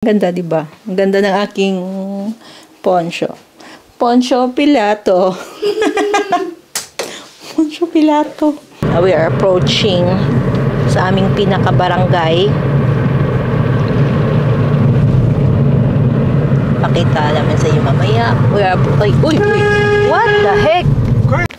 Ganda, di ba? Ang ganda ng aking poncho. Poncho Pilato. Poncho Pilato. We are approaching sa aming pinaka-barangay. Pakita namin sa inyo mamaya. We are... Uy! What the heck?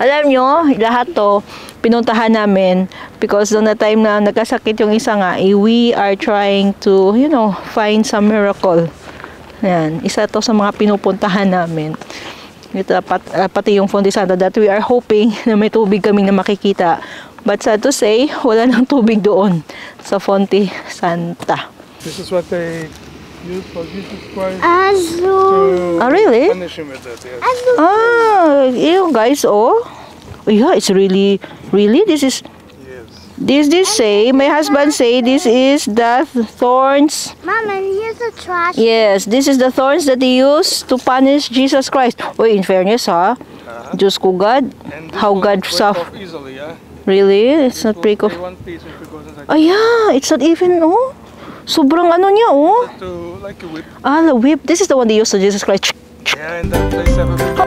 Alam nyo, lahat to, pinuntahan namin because on the time na nagkasakit yung isa nga, we are trying to, you know, find some miracle. Yan. Isa to sa mga pinupuntahan namin. Ito, pati yung Fonte Santa that we are hoping na may tubig kaming na makikita. But sad to say, wala nang tubig doon sa Fonte Santa. This is what they use for Jesus Christ to really? Punish him with that, yes. You guys, oh. Yeah, it's really, this is... This say, my husband say this is the thorns. Mom, and here's a trash. Yes, this is the thorns that they use to punish Jesus Christ. Wait, in fairness, ha? Diyos ko God, how God suffer. Really? It's not break off. Oh yeah, it's not even, oh. Sobrang ano niya, oh. Like a whip. The whip. This is the one they use to Jesus Christ. Yeah, in that place have a whip.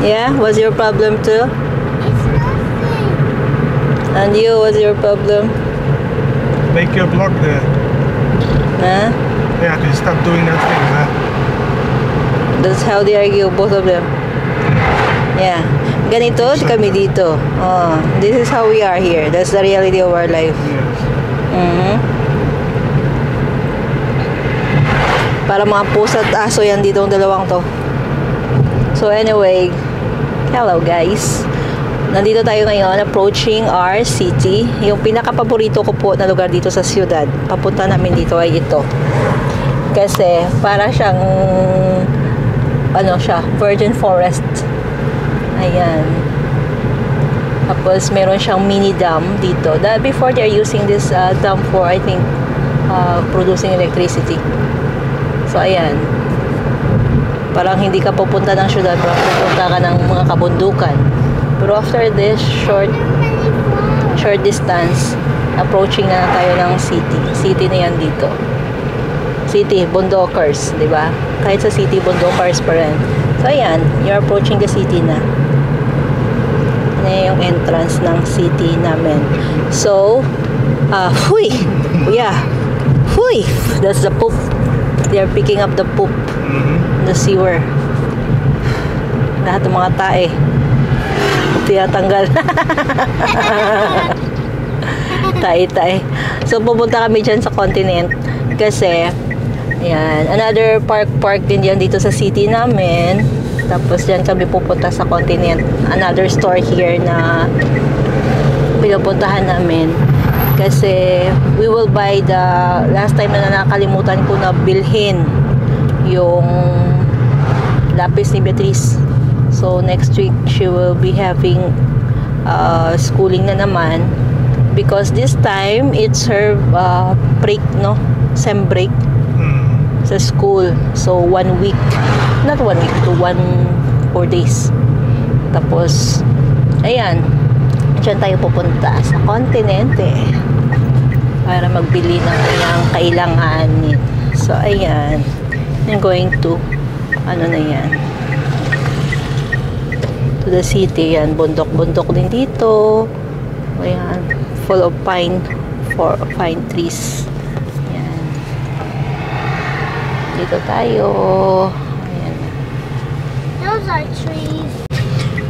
Yeah, what's your problem too? It's nothing. And you, what's your problem? Make your block there. Huh? Yeah, can you stop doing that thing, huh? That's how they argue, both of them. Yeah. Ganito, kami dito. Oh, this is how we are here. That's the reality of our life. Yes. Para mga pusa at aso yan dito ang dalawang to. So anyway, hello guys. Nandito tayo ngayon, approaching our city. Yung pinaka-paborito ko po na lugar dito sa siyudad. Papunta namin dito ay ito. Kasi para siyang ano siya, virgin forest. Ayan. Tapos meron siyang mini dam dito. Before they're using this dam for, I think, producing electricity. So ayan. Parang hindi ka pupunta ng syudad, parang pupunta ka ng mga kabundukan. Pero after this short distance, approaching na tayo ng city. City na yan dito. City, bundokers, di ba? Kahit sa city, bundokers pa rin. So ayan, you're approaching the city na. Yan yung entrance ng city namin. So, huy! Yeah. Huy! That's the poop. They're picking up the poop. The sewer. Lahat ng mga tae. Tinatanggal. Tae. So, pupunta kami dyan sa continent. Kasi, yan. Another park din dyan dito sa city namin. Tapos dyan kami pupunta sa continent. Another store here na pinupuntahan namin. Kasi we will buy the last time na nakalimutan ko na bilhin yung lapis ni Beatrice. So next week she will be having schooling na naman because this time it's her break, no? Sem break sa school. So 1 week. Not 1 week, to 4 days. Tapos, ayan. Diyan tayo pupunta sa kontinente para magbili ng kanyang kailanganin. So, ayan. I'm going to, ano na yan? To the city. Yan, bundok-bundok din dito. Ayan. Full of pine trees. Ayan. Dito tayo. Those are trees.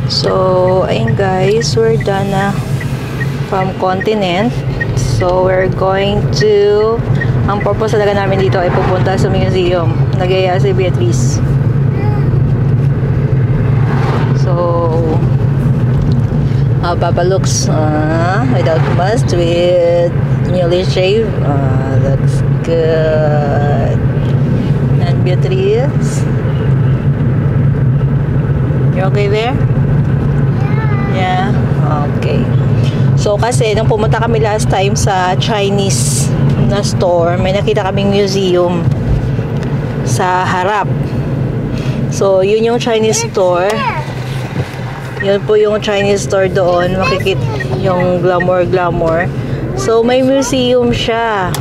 So, ayun guys, we're done na from continent. So, we're going to, ang purpose talaga namin dito ay pupunta sa museum. Nagaya si Beatrice. So, Papa looks without mask, with newly shaved. Looks good. And Beatrice, you okay there? Yeah. Okay. So, kasi nung pumunta kami last time sa Chinese na store, may nakita kaming museum sa harap. So, yun yung Chinese store. Yun po yung Chinese store doon. Makikita yung glamour. So, may museum siya.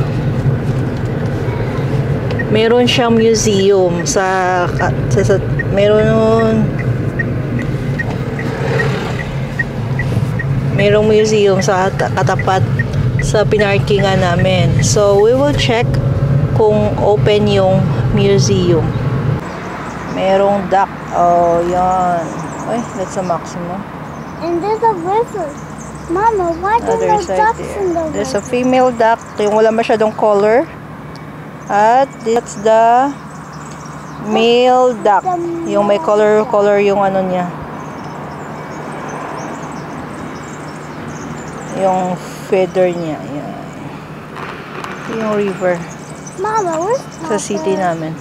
Meron siyang museum merong museum sa katapat sa pinarkingan namin. So, we will check kung open yung museum. Merong duck. Oh, yan. Ay, that's a maximum. And there's a river. Mama, why do There's no right ducks there. in the There's river? a female duck. Yung wala masyadong color. At that's the male duck. Yung may color yung ano niya. Yung feather niya. Yan. Yung river. Mama, where's Sa city namin.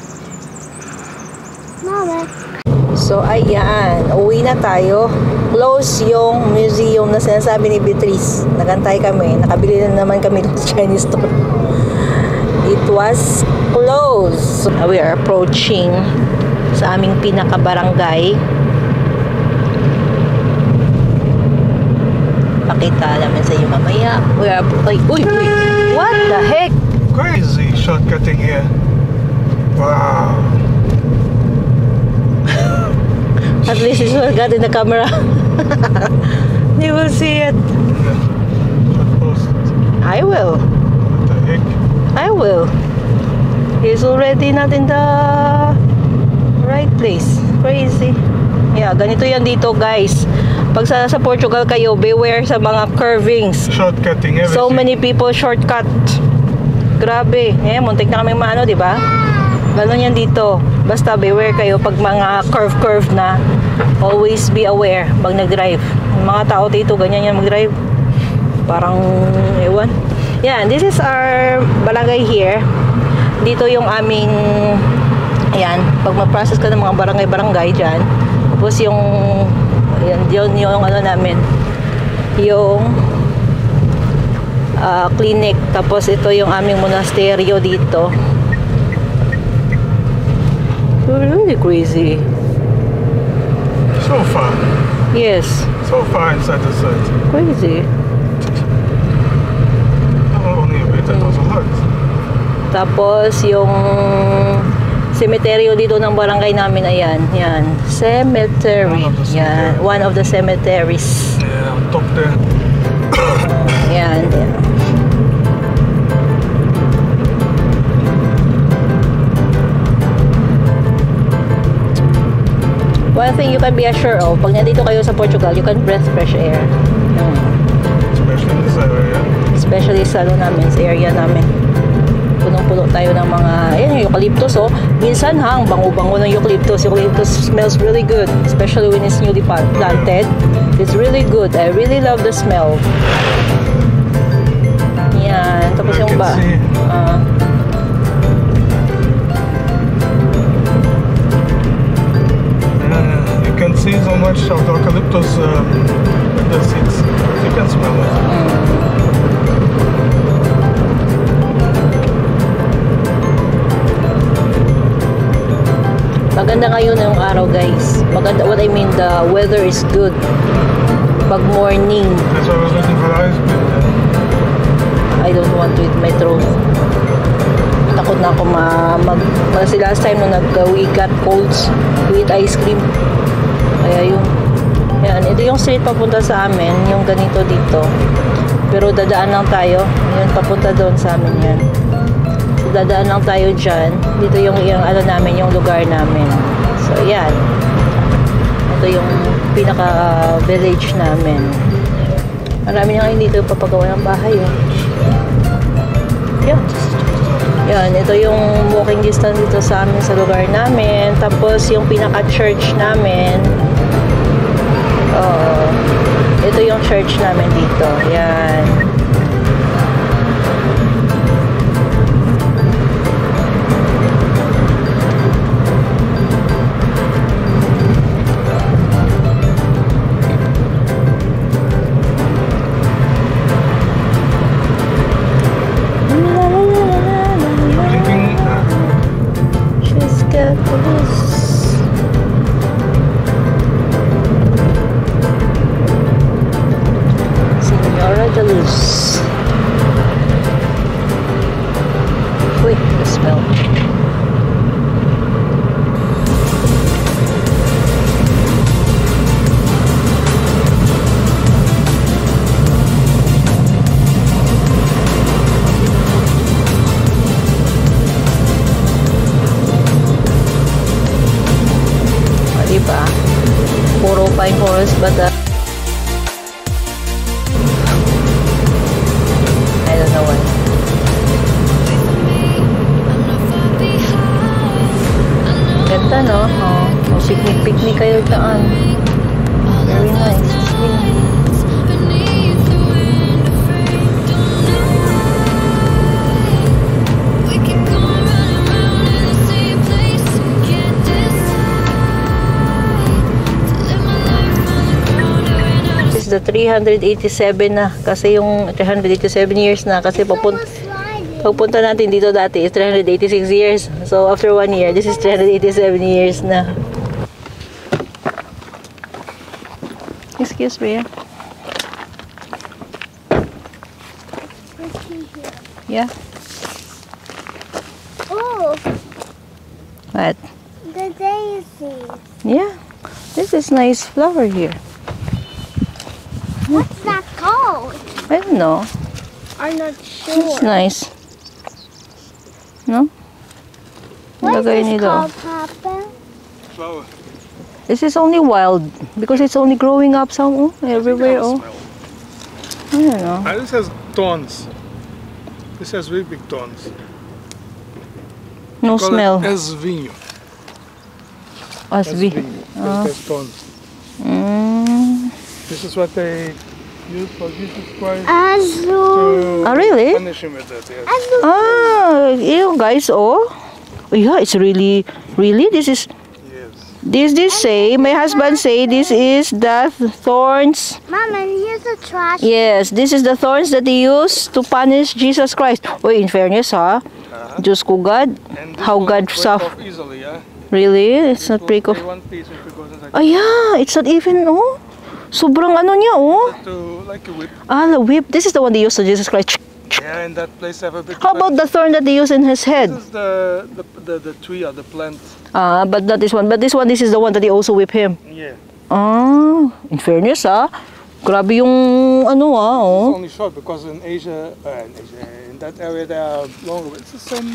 Mama? So, ayan. Uwi na tayo. Close yung museum na sinasabi ni Beatrice. Nagantay kami. Nakabili na naman kami ng Chinese store. It was closed. So, we are approaching sa aming pinaka-barangay. Pakita namin sa iyo mamaya. We are... Uy! What the heck? Crazy shortcutting here. Wow. At least it's well got in the camera. You will see it. I will. What the heck? I will. He's already not in the right place. Crazy. Yeah, ganito yan dito, guys. Pag sa Portugal kayo, beware sa mga curvings. Shortcutting everything. So many people shortcut. Grabe. Eh, muntik na kaming maano, di ba? Ganon yan dito. Basta beware kayo pag mga curve na. Always be aware pag nag-drive. Mga tao dito, ganyan yan mag-drive. Parang, ewan. Yan, this is our barangay here. Dito yung aming, ayan, pag mag-process ka ng mga barangay dyan. Tapos yung, ayan, yung ano namin, yung clinic. Tapos ito yung aming monasteryo dito. Really crazy. So far. Yes. So far inside the site. Crazy. Only a bit, that was a lot. Tapos yung cemetery dito ng barangay namin, ayan. Yan. Cemetery. Yan. One of the cemeteries. Yeah, on top there. Yan. One thing you can be assured of, pag nandito kayo sa Portugal, you can breathe fresh air. Especially in this area. Especially sa namin, sa area namin. Punong-puno tayo ng mga, ayan yung eucalyptus, oh. Minsan ang bango-bango ng eucalyptus. Eucalyptus smells really good, especially when it's newly planted. It's really good. I really love the smell. Yan. Tapos yung ba? You can see so much of the eucalyptus the seeds. You can smell it. Maganda ngayon yung araw, guys. Maganda, what I mean, the weather is good. Pag morning, That's why I was looking for ice cream. I don't want to eat my throat. Takot na ako kasi last time nung we got colds, we eat ice cream. Kaya yun. Yan, ito yung street papunta sa amin, yung ganito dito. Pero dadaan lang tayo. Yan, papunta doon sa amin yan. So, dadaan lang tayo dyan. Dito yung ano namin, yung lugar namin. So, yan. Ito yung pinaka-village namin. Marami na ngayon dito papagawa ng bahay. Oh. Yan. Yan, ito yung walking distance dito sa amin sa lugar namin. Tapos yung pinaka-church namin. Ito yung church namin dito. Yan. She's got this. Senora de Luz. flowers, but I don't know why. Ganda, no? Oh, picnic kayo dyan. Very nice. This is the 387 na. Kasi yung 387 years na. Kasi pagpunta natin dito dati is 386 years. So, after 1 year, this is 387 years na. Excuse me. Yeah. Oh, What? the daisy. Yeah. This is nice flower here. What's that called? I don't know. I'm not It's sure. nice. No? What is Lagay this nila. called, Papa? Flower. This is only wild because it's only growing up some everywhere. Oh, I don't know. This has thorns. This has very big thorns. No Call smell. it esvinho. Asbi. Esvinho. Because it has thorns. Mm. This is what they use for Jesus Christ Azul. to Ah, really? punish him with that. Yes. Azul. Ah, you guys. Oh, yeah. It's really. This is. Yes. This say. My husband say this is the thorns. Mom, and here's a trash. Yes, this is the thorns that they use to punish Jesus Christ. Oh, in fairness, ha. Diyos ko, God. And this How will God break suffer. off easily, yeah? Really? It's not Will break off. stay one piece if it goes inside. Oh, yeah. It's not even, oh. Sobrang ano niya, oh. Like a whip. Ah, the whip. This is the one they use to Jesus Christ. Yeah, in that place have a big How about the thorn that they use in his head? This is the tree or the plant. Ah, but not this one. But this is the one that they also whip him. Yeah. Ah, in fairness, ah. Grabe yung ano, ah, It's oh. only short because in Asia, in that area they are longer. It's the same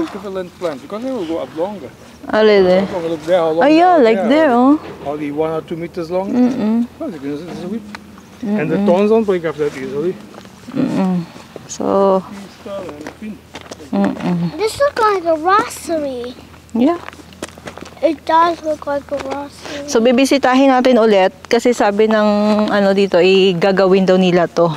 equivalent plant because they will go up longer. Ah, really? Look there, how long Ah, yeah, they are like there, oh. Only 1 or 2 meters long. Well, you can use it as a whip. And the thorns don't break up that easily. So, This looks like a rosary. yeah. It does look like a rosary. So, bibisitahin natin ulit kasi sabi ng ano dito, gagawin daw nila to.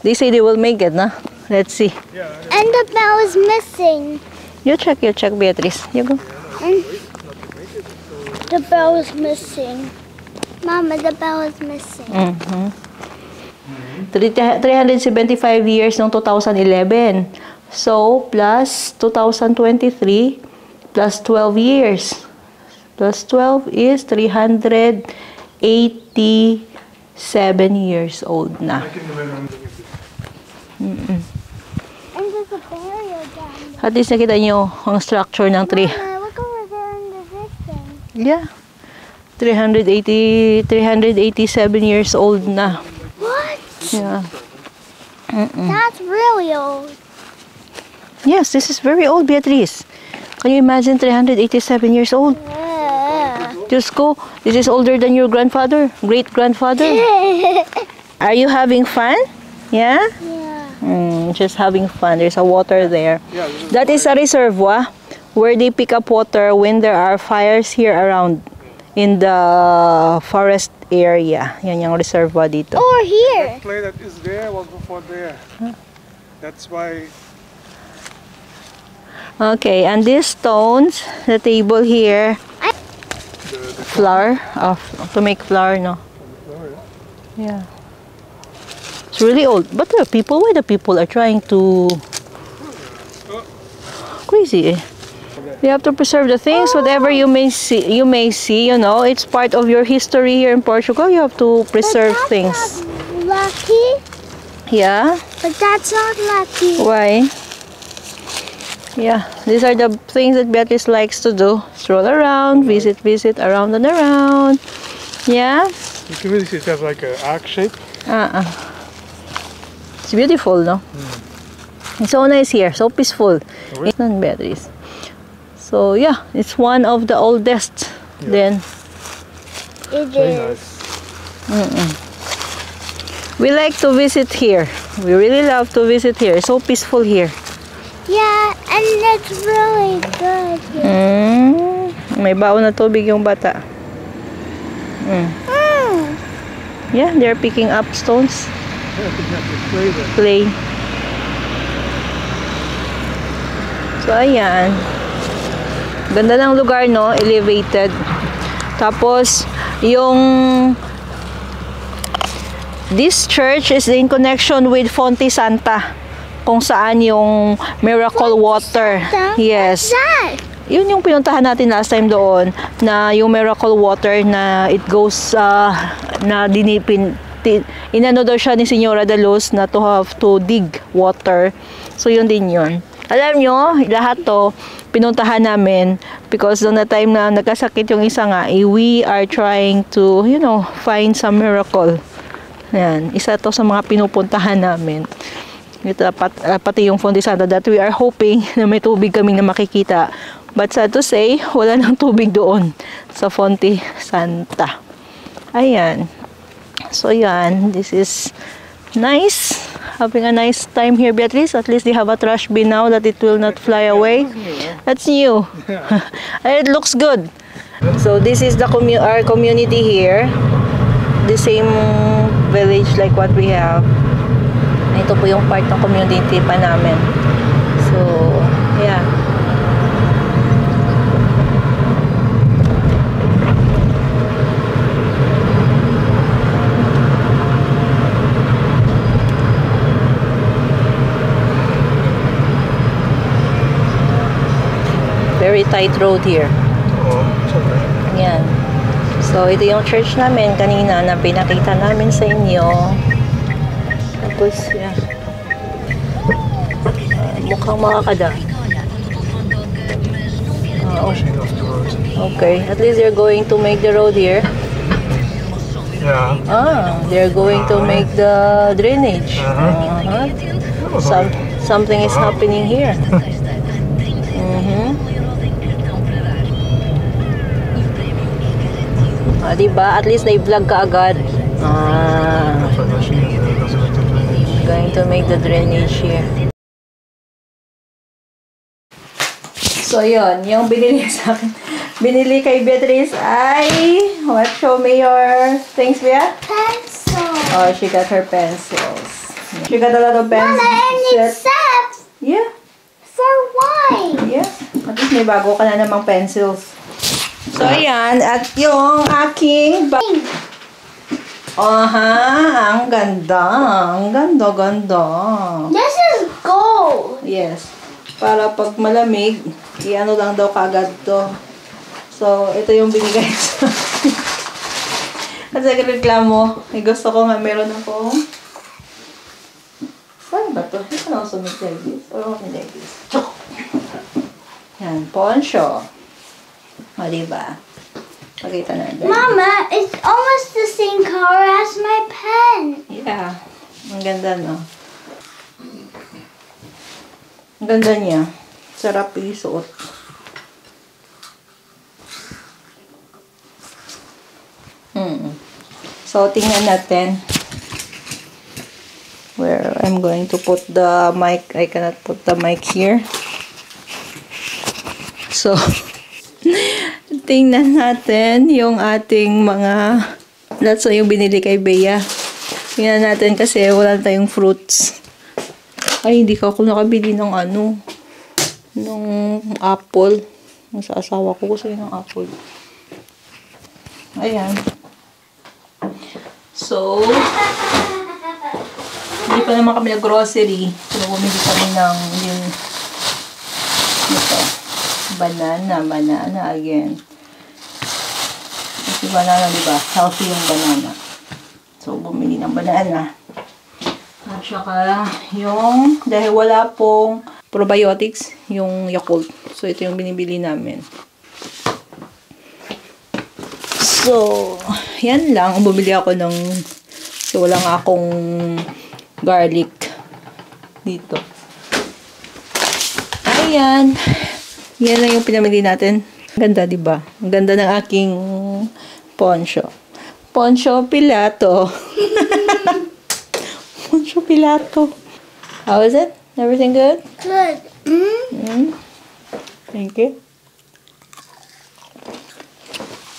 They say they will make it, na? Let's see. Yeah. And the bell is missing. You check, Beatrice. You go. The bell is missing. Mama, the bell is missing. 375 years noong 2011. So, plus 2023, plus 12 years. Plus 12 is 387 years old na. And there's a burial down there. At least nakita nyo ang structure ng tree. Mama, look over there in the distance. Yeah. 387 years old na. What? Yeah. That's really old. Yes, this is very old, Beatrice. Can you imagine 387 years old? Yeah. Diyos ko, this is older than your grandfather, great-grandfather. Are you having fun? Yeah? Yeah. Just having fun. There's a water there. Yeah, That is a reservoir where they pick up water when there are fires here around in the forest area. Yan yung reservoir dito. Or here. that clay that is there was before there. That's why. Okay, and these stones, the table here, flour, to make flour, no? Yeah. It's really old. But the people, why the people are trying to... Crazy, eh? You have to preserve the things, whatever you may see, you know, it's part of your history here in Portugal. You have to preserve But things. that's not lucky. Yeah? But that's not lucky. Why? Yeah, these are the things that Beatrice likes to do. Stroll around, visit, around and around. Yeah? You can really see it has like an arc shape. It's beautiful, no? It's so nice here, so peaceful. It's not Beatrice. So yeah, it's one of the oldest then. It Very is. nice. We like to visit here. We really love to visit here. So peaceful here. Yeah, and it's really good here. May baon na tubig yung bata. Yeah, they're picking up stones. Clay. So, ayan. Ganda ng lugar, no? Elevated. Tapos, this church is in connection with Fonte Santa. Kung saan yung miracle water. Yes. That. Yun yung pinuntahan natin last time doon, na yung miracle water na it goes, na inano daw siya ni Señora de Luz na to have to dig water. So, yun din yun. Alam nyo, lahat to, pinuntahan namin because on the time na nagkasakit yung isa nga, we are trying to, find some miracle. Yan, isa to sa mga pinupuntahan namin. Ito, pati yung Fonte Santa that we are hoping na may tubig kami na makikita. But sad to say, wala nang tubig doon sa Fonte Santa. Ayan. So, yan. This is nice. Having a nice time here, Beatrice. At least they have a trash bin now that it will not fly away. That's new. It looks good. So, this is our community here. The same village like what we have. Ito po yung part ng community pa namin. So, yeah. Very tight road here. Yan. So, ito yung church namin kanina na pinakita namin sa inyo. Tapos, yan. Mukhang makakada. Okay. At least they're going to make the road here. Yeah. They're going to make the drainage. Something is happening here. Diba? At least na-vlog ka agad. Going to make the drainage here. So, yun. Yung binili sa akin. Binili kay Beatrice ay... What? Show me your things, Bea? Pencil. Oh, she got her pencils. She got a lot of pencils. Mama, I need sets. Yeah. For why? Yeah. At least may bago ka na namang pencils. So, ayan. At yung aking ang ganda. Ang ganda. This is gold. Yes. Para pag malamig, i-ano lang daw kagad to. So, ito yung binigay sa kasi reklamo. Gusto ko nga meron akong saan ba to? You can also make like this. Or only like this. Yan. Poncho. O, diba? Pakita natin. Mama, it's almost the same color as my pen. Yeah. Ang ganda, no? Ang ganda niya. Sarap isuot. So, tingnan natin where I'm going to put the mic. I cannot put the mic here. So, tingnan natin yung ating mga that's yung binili kay Bea. Tingnan natin kasi wala tayong fruits. Ay, hindi ka ako nakabili ng nung apple. Sa asawa ko gusto ng apple. Ayan. So, hindi pa naman kami nag-grocery. So, bumili kami ng banana again. Kasi banana, diba? Healthy yung banana. So, bumili ng banana. At saka, dahil wala pong probiotics, yung Yakult. So, ito yung binibili namin. So, yan lang. Bumili ako so, wala nga akong garlic dito. Ayan. Yan lang yung pinamili natin. Ganda, diba? Ang ganda ng aking poncho. Poncio Pilato. Poncio Pilato. How is it? Everything good? Good. Thank you.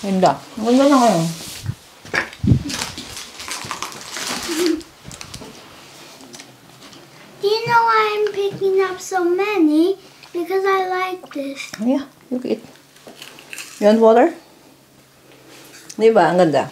Ganda. Ganda na kayo. Do you know why I'm picking up so many? Because I like this. Yeah, you eat. You want water? Diba? Ang ganda.